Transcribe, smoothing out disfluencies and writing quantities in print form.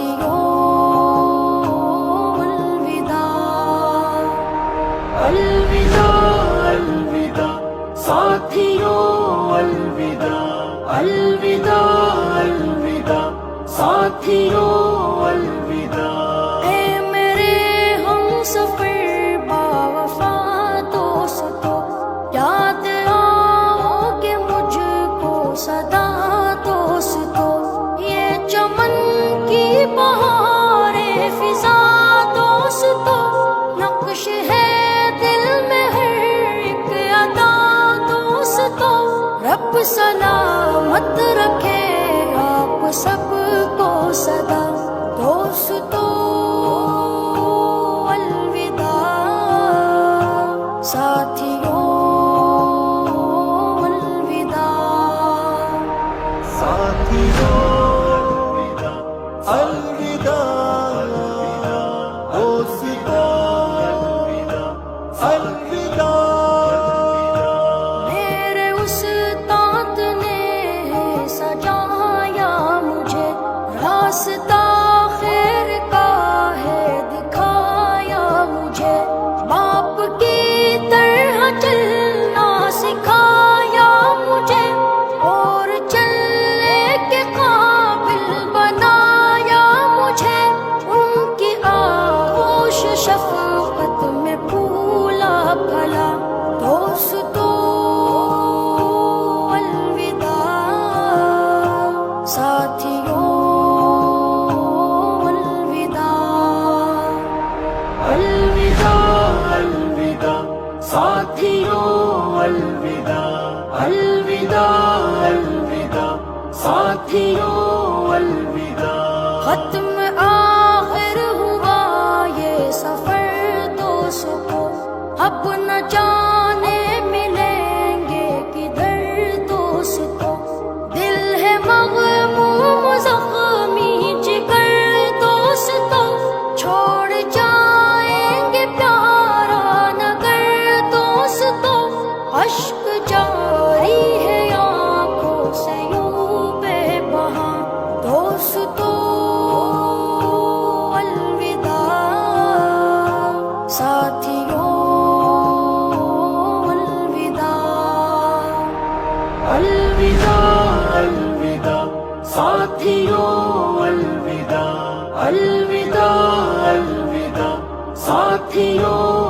ساتھیوں الوداع، الوداع الوداع ساتھیوں الوداع، الوداع الوداع ساتھیوں الوداع۔ اے میرے ہم سفر باوفا دوستو، یاد آؤ کہ مجھ کو صدا دوستو، یہ چمن کی بہار فضا دوستو، نقش ہے دل میں ہر ایک ادا دوستو، رب سلامت رکھے آپ سب کو سدا دوستو الوداع، ساتھیوں الوداع، ساتھیوں الوداع، الوداع دوستو الوداع۔ میرے استاد نے سجایا مجھے، راستہ خیر کا ہے دکھایا مجھے، باپ کی طرح چلنا سکھایا مجھے، اور چلنے کے قابل بنایا مجھے، ان کی آغوش شفقت میں پھولا پھلا دوستو الوداع، ساتھیوں الوداع، الوداع الوداع ساتھیوں الوداع، الوداع الوداع ساتھیوں الوداع۔ ختم آخر ہوا یہ سفر دوستو، اب نہ جانے ملیں گے کدھر دوستو، دل ہے مغموم زخمی جگر دوستو، چھوڑ جائیں گے پیارا نگر دوستو، اشک جاری ہے آنکھوں سے یوں بے بہاں دوستو الوداع، ساتھیوں الوداع، الوداع الوداع ساتھیوں الوداع، الوداع الوداع ساتھیوں